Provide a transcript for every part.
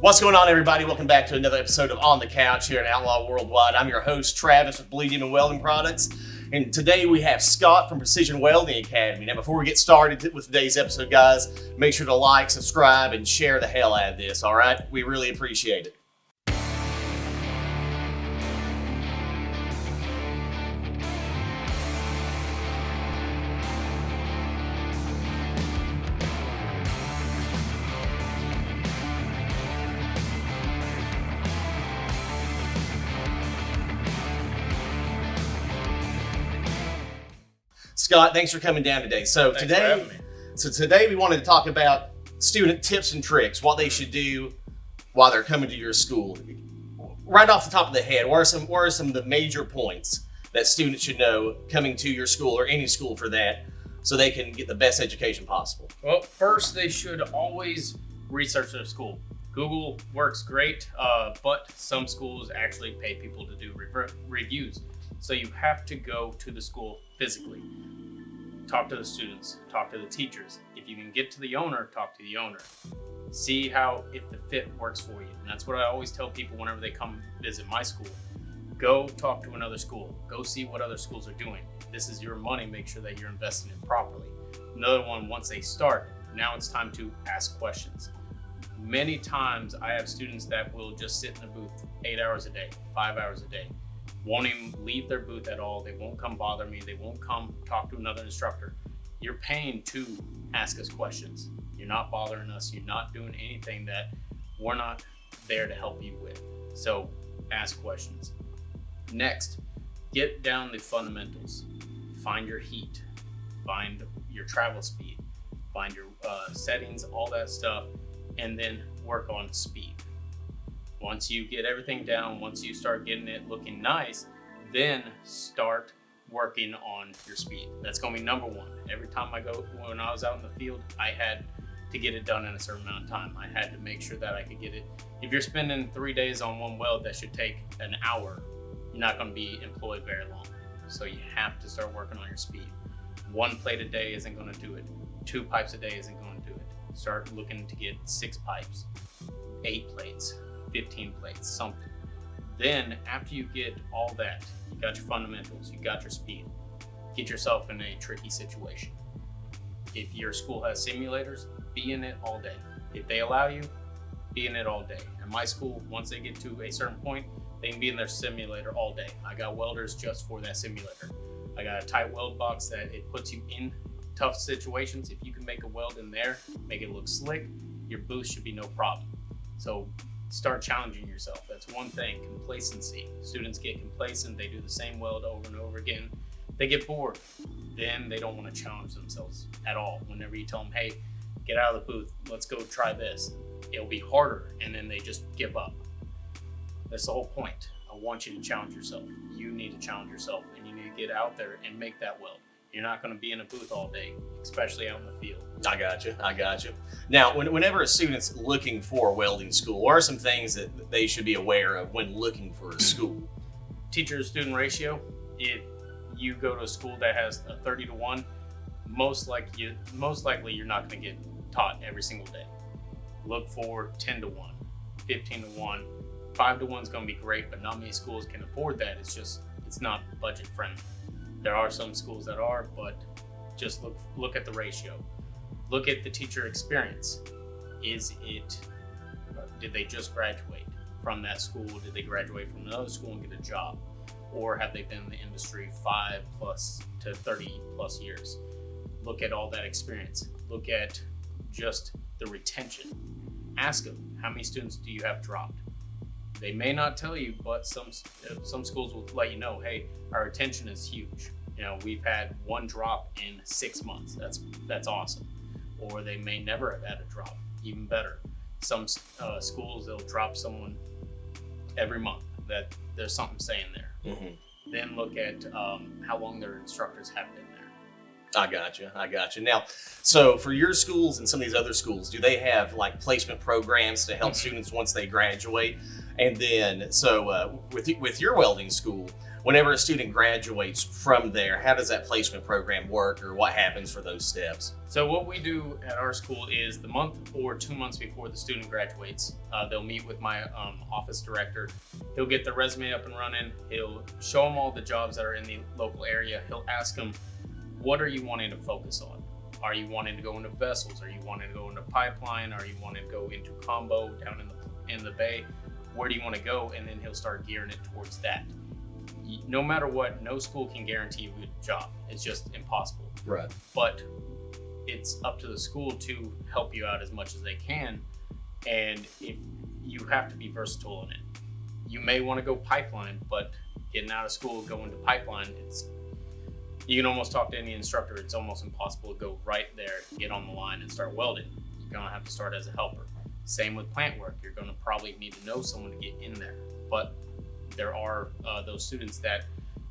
What's going on, everybody? Welcome back to another episode of On the Couch here at Outlaw Worldwide. I'm your host, Travis with Blue Demon Welding Products. And today we have Scott from Precision Welding Academy. Now, before we get started with today's episode, guys, make sure to like, subscribe, and share the hell out of this, all right? We really appreciate it. Scott, thanks for coming down today. So today we wanted to talk about student tips and tricks, what they should do while they're coming to your school. Right off the top of the head, what are some of the major points that students should know coming to your school or any school for that, so they can get the best education possible? Well, first they should always research their school. Google works great, but some schools actually pay people to do reviews. So you have to go to the school physically. Talk to the students, talk to the teachers. If you can get to the owner, talk to the owner. See if the fit works for you. And that's what I always tell people whenever they come visit my school. Go talk to another school. Go see what other schools are doing. This is your money. Make sure that you're investing it properly. Another one, once they start, now it's time to ask questions. Many times I have students that will just sit in a booth 8 hours a day, 5 hours a day. Won't even leave their booth at all. They won't come bother me. They won't come talk to another instructor. You're paying to ask us questions. You're not bothering us. You're not doing anything that we're not there to help you with. So ask questions. Next, get down the fundamentals. Find your heat. Find your travel speed. Find your settings, all that stuff, and then work on speed. Once you get everything down, once you start getting it looking nice, then start working on your speed. That's going to be number one. Every time when I was out in the field, I had to get it done in a certain amount of time. I had to make sure that I could get it. If you're spending 3 days on one weld that should take an hour, you're not going to be employed very long. So you have to start working on your speed. 1 plate a day isn't going to do it. 2 pipes a day isn't going to do it. Start looking to get 6 pipes, 8 plates. 15 plates, something. Then after you get all that, you got your fundamentals, you got your speed, get yourself in a tricky situation. If your school has simulators, be in it all day. If they allow you, be in it all day. At my school, once they get to a certain point, they can be in their simulator all day. I got welders just for that simulator. I got a tight weld box that it puts you in tough situations. If you can make a weld in there, make it look slick, your booth should be no problem. So start challenging yourself. That's one thing. Complacency. Students get complacent. They do the same weld over and over again. They get bored. Then they don't want to challenge themselves at all. Whenever you tell them, hey, get out of the booth, let's go try this, it'll be harder, and then they just give up. That's the whole point. I want you to challenge yourself. You need to challenge yourself, and you need to get out there and make that weld. You're not going to be in a booth all day, especially out in the field. I got you. Now, whenever a student's looking for a welding school, what are some things that they should be aware of when looking for a school? Teacher-to-student ratio. If you go to a school that has a 30-to-1, most likely you're not going to get taught every single day. Look for 10-to-1, 15-to-1. 5-to-1 is going to be great, but not many schools can afford that. It's not budget friendly. There are some schools that are, but just look at the ratio. Look at the teacher experience. Did they just graduate from that school? Did they graduate from another school and get a job? Or have they been in the industry 5+ to 30+ years? Look at all that experience. Look at just the retention. Ask them, how many students do you have dropped? They may not tell you, but some schools will let you know, hey, our retention is huge. We've had 1 drop in 6 months. That's awesome. Or they may never have had a drop. Even better. Some schools, they'll drop someone every month. That there's something saying there. Mm-hmm. Then look at how long their instructors have been there. I got you. Now, so for your schools and some of these other schools, do they have like placement programs to help students once they graduate? And then, so with your welding school, whenever a student graduates from there, how does that placement program work, or what happens for those steps? So what we do at our school is the month or 2 months before the student graduates, they'll meet with my office director. He'll get their resume up and running. He'll show them all the jobs that are in the local area. He'll ask them, what are you wanting to focus on? Are you wanting to go into vessels? Are you wanting to go into pipeline? Are you wanting to go into combo down in the bay? Where do you want to go? And then he'll start gearing it towards that. No matter what, no school can guarantee you a job. It's just impossible. Right. But it's up to the school to help you out as much as they can. And if you have to be versatile in it. You may want to go pipeline, but getting out of school, going to pipeline, you can almost talk to any instructor. It's almost impossible to go right there, get on the line and start welding. You're going to have to start as a helper. Same with plant work. You're going to probably need to know someone to get in there. But there are those students that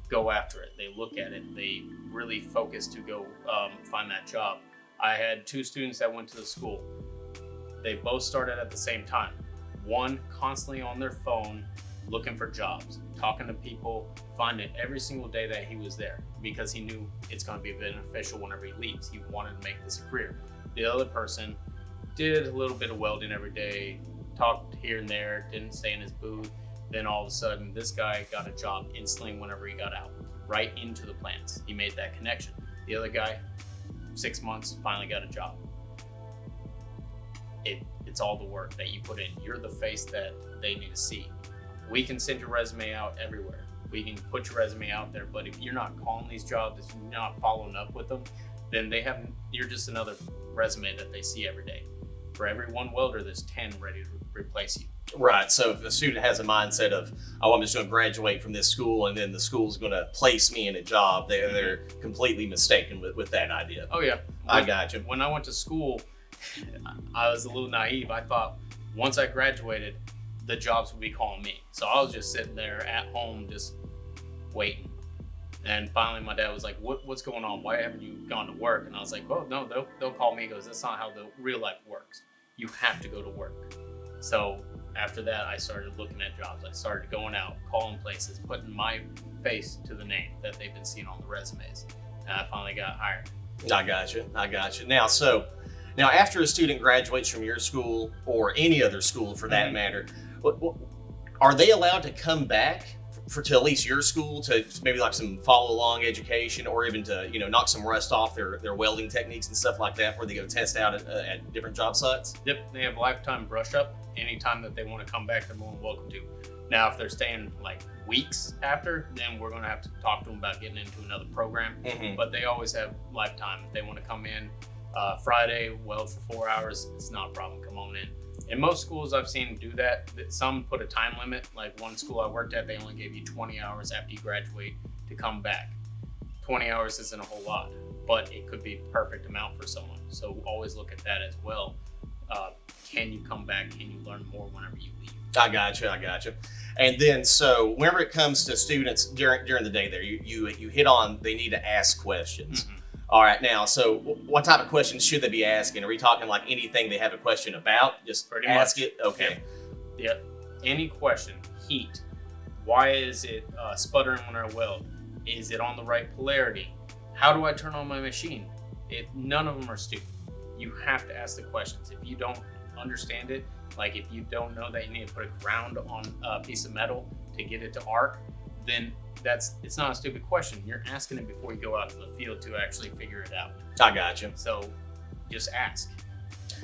go after it. They look at it. They really focus to go find that job. I had 2 students that went to the school. They both started at the same time. One constantly on their phone looking for jobs, talking to people, finding every single day that he was there because he knew it's going to be beneficial whenever he leaves. He wanted to make this a career. The other person did a little bit of welding every day, talked here and there, didn't stay in his booth. Then all of a sudden, this guy got a job instantly whenever he got out, right into the plants. He made that connection. The other guy, 6 months, finally got a job. It's all the work that you put in. You're the face that they need to see. We can send your resume out everywhere. We can put your resume out there, but if you're not calling these jobs, if you're not following up with them, then you're just another resume that they see every day. For every 1 welder, there's 10 ready to replace you. Right. So if a student has a mindset of, oh, I'm just going to graduate from this school and then the school's going to place me in a job, they're completely mistaken with that idea. Oh, yeah. I got you. When I went to school, I was a little naive. I thought once I graduated, the jobs would be calling me. So I was just sitting there at home, just waiting. And finally, my dad was like, what's going on? Why haven't you gone to work? And I was like, well, no, they'll call me. He goes, that's not how the real life works. You have to go to work. So after that, I started looking at jobs. I started going out, calling places, putting my face to the name that they've been seeing on the resumes. And I finally got hired. I got you. Now, after a student graduates from your school or any other school for that matter, are they allowed to come back to at least your school to maybe like some follow along education, or even to knock some rust off their welding techniques and stuff like that, where they go test out at different job sites? Yep, they have lifetime brush up. Anytime that they want to come back, they're more than welcome to. Now, if they're staying like weeks after, then we're going to have to talk to them about getting into another program. But they always have lifetime. If they want to come in Friday, weld for 4 hours, it's not a problem. Come on in. In most schools I've seen do that. Some put a time limit. Like one school I worked at, they only gave you 20 hours after you graduate to come back. 20 hours isn't a whole lot, but it could be perfect amount for someone. So always look at that as well. Can you come back? Can you learn more whenever you leave? I got you. And then, so whenever it comes to students during the day there, you hit on they need to ask questions. All right, now, so what type of questions should they be asking? Are we talking like anything they have a question about? Just pretty ask much. it? Okay. Yep. Any question. Heat. Why is it sputtering when I weld? Is it on the right polarity? How do I turn on my machine? None of them are stupid. You have to ask the questions. If you don't understand it, like if you don't know that you need to put a ground on a piece of metal to get it to arc, then it's not a stupid question. You're asking it before you go out to the field to actually figure it out. I got you. So just ask.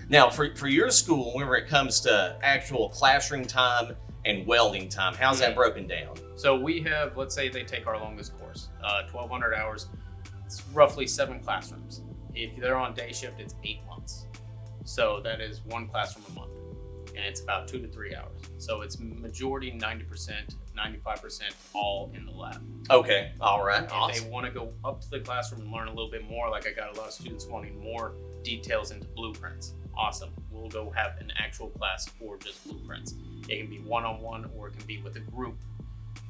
Now, for your school, whenever it comes to actual classroom time and welding time, how's that broken down? So we have, let's say they take our longest course, 1,200 hours. It's roughly 7 classrooms. If they're on day shift, it's 8 months. So that is 1 classroom a month, and it's about 2 to 3 hours. So it's majority 90%, 95% all in the lab. Okay, all right, If awesome. they want to go up to the classroom and learn a little bit more, like I got a lot of students wanting more details into blueprints. Awesome, we'll go have an actual class for just blueprints. It can be one-on-one, or it can be with a group.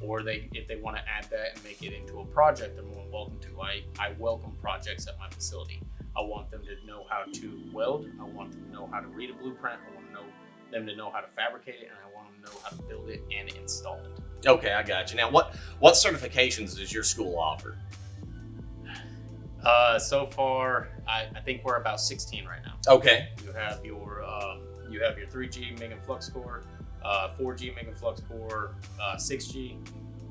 Or if they want to add that and make it into a project, they're more than welcome to. I welcome projects at my facility. I want them to know how to weld. I want them to know how to read a blueprint. I want to know them to know how to fabricate it, and I want them to know how to build it and install it. Okay, I got you. Now, what certifications does your school offer? So far, I think we're about 16 right now. Okay. You have your 3G MIG and flux core, 4G MIG and flux core, 6G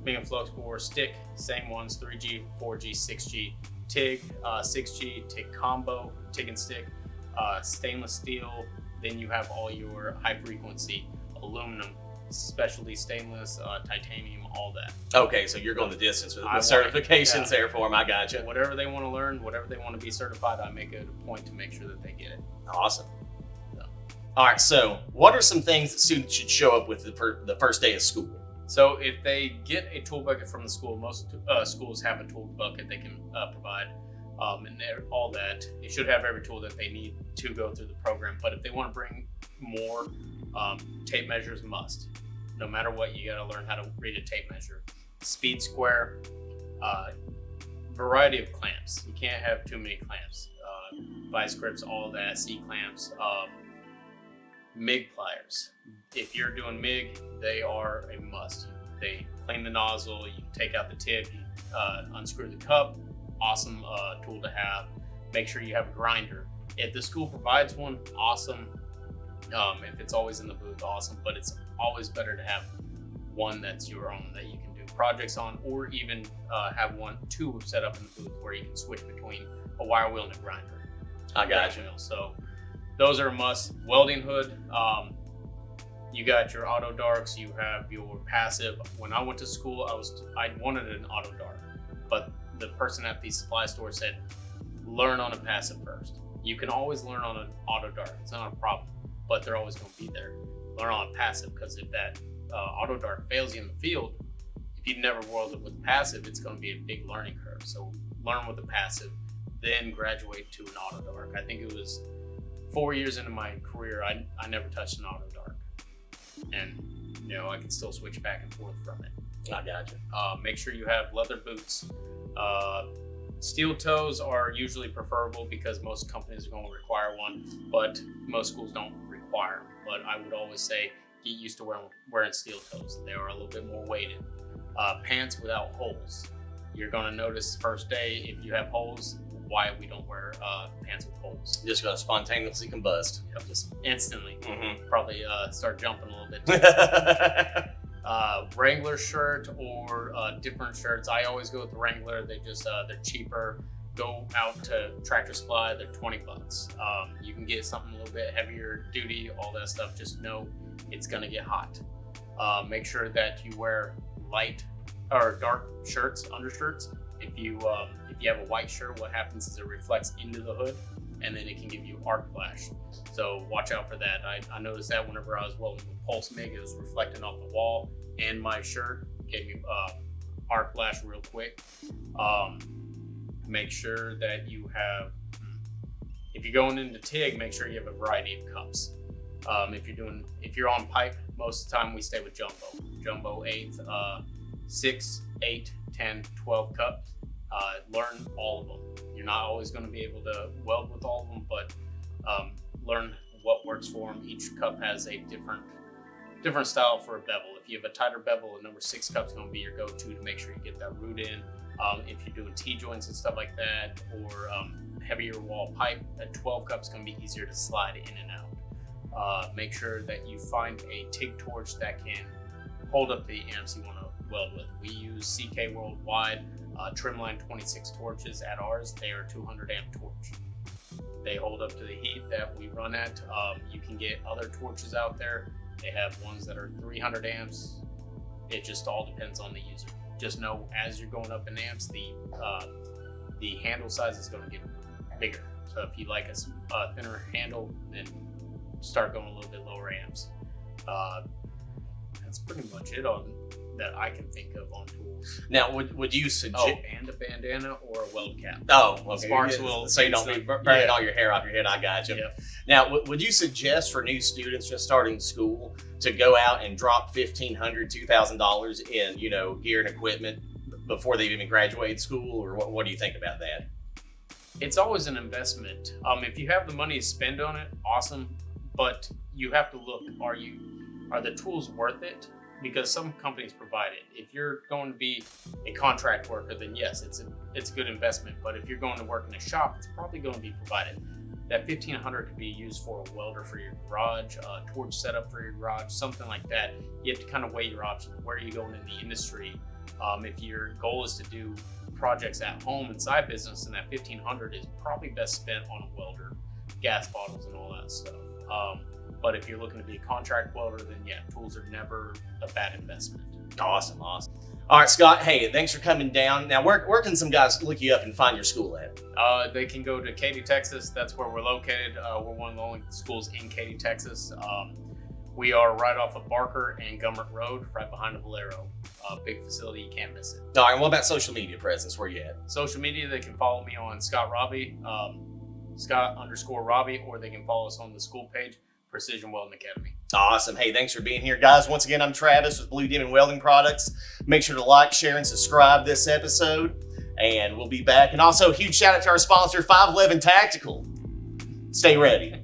MIG and flux core, stick, same ones, 3G, 4G, 6G, TIG, 6G, TIG combo, TIG and stick, stainless steel. Then you have all your high frequency aluminum, specialty stainless, titanium, all that. Okay, so you're going the distance with certifications there for them. I got you. Whatever they want to learn, whatever they want to be certified, I make it a point to make sure that they get it. Awesome. All right, so what are some things that students should show up with the first day of school? So if they get a tool bucket from the school, most schools have a tool bucket they can provide, and all that. They should have every tool that they need to go through the program. But if they want to bring more, tape measures must. No matter what, you got to learn how to read a tape measure. Speed square, variety of clamps. You can't have too many clamps. Vice grips, all that, C clamps, MIG pliers. If you're doing MIG, they are a must. They clean the nozzle, you take out the tip, you unscrew the cup. Awesome tool to have. Make sure you have a grinder. If the school provides one, awesome. If it's always in the booth, awesome. But it's always better to have one that's your own that you can do projects on, or even have two set up in the booth where you can switch between a wire wheel and a grinder. I got you. So those are a must. Welding hood. You got your auto darks. You have your passive. When I went to school, I wanted an auto dark, but the person at the supply store said, learn on a passive first. You can always learn on an auto dart. It's not a problem, but they're always going to be there. Learn on a passive, because if that auto dart fails you in the field, if you've never welded with passive, it's going to be a big learning curve. So learn with a passive, then graduate to an auto dark. I think it was 4 years into my career, I never touched an auto dark. And, I can still switch back and forth from it. I got you. Make sure you have leather boots. Steel toes are usually preferable because most companies are going to require one, but most schools don't require them. But I would always say get used to wearing steel toes. They are a little bit more weighted. Pants without holes. You're going to notice first day if you have holes, why we don't wear pants with holes. Just going to spontaneously combust. Just instantly. Mm-hmm. Probably start jumping a little bit. Wrangler shirt or different shirts. I always go with the Wrangler. They're cheaper. Go out to Tractor Supply. They're $20. You can get something a little bit heavier duty, all that stuff. Just know it's gonna get hot. Make sure that you wear light or dark shirts, undershirts. If you have a white shirt, what happens is it reflects into the hood, and then it can give you arc flash. So watch out for that. I noticed that whenever I was welding with pulse MIG, it was reflecting off the wall, and my shirt gave me arc flash real quick. Make sure that you have, if you're going into TIG, make sure you have a variety of cups. If you're on pipe, most of the time we stay with jumbo 8th, 6, 8, 10, 12 cup. Learn all of them. You're not always going to be able to weld with all of them, but learn what works for them. Each cup has a different style for a bevel. If you have a tighter bevel, a number 6 cup is going to be your go-to to make sure you get that root in. If you're doing T-joints and stuff like that, or heavier wall pipe, a 12 cup is going to be easier to slide in and out. Make sure that you find a TIG torch that can hold up the amps you want to weld with. We use CK Worldwide Trimline 26 torches at ours. They are 200 amp torch. They hold up to the heat that we run at. You can get other torches out there. They have ones that are 300 amps. It just all depends on the user. Just know as you're going up in amps, the handle size is going to get bigger. So if you like a thinner handle, then start going a little bit lower amps. That's pretty much it that I can think of on tools. Now, would you suggest? And a bandana or a weld cap. Oh, okay. Sparks will, so you don't be burning all your hair off your head. I got you. Yep. Now, would you suggest for new students just starting school to go out and drop $1,500, $2,000 in, gear and equipment before they've even graduated school, or what do you think about that? It's always an investment. If you have the money to spend on it, awesome. But you have to look, are the tools worth it? Because some companies provide it. If you're going to be a contract worker, then yes, it's a good investment. But if you're going to work in a shop, it's probably going to be provided. That $1,500 could be used for a welder for your garage, a torch setup for your garage, something like that. You have to kind of weigh your options. Where are you going in the industry? If your goal is to do projects at home and side business, then that $1,500 is probably best spent on a welder, gas bottles, and all that stuff. But if you're looking to be a contract welder, then yeah, tools are never a bad investment. Awesome. All right, Scott. Hey, thanks for coming down. Now, where can some guys look you up and find your school at? They can go to Katy, Texas. That's where we're located. We're one of the only schools in Katy, Texas. We are right off of Barker and Gummert Road, right behind the Valero. Big facility, you can't miss it. All right, and what about social media presence? Where you at? Social media, they can follow me on Scott Raabe, Scott_Raabe, or they can follow us on the school page, Precision Welding Academy. Awesome. Hey, thanks for being here, guys. Once again, I'm Travis with Blue Demon Welding Products. Make sure to like, share, and subscribe this episode, and we'll be back. And also, huge shout out to our sponsor, 511 Tactical. Stay ready.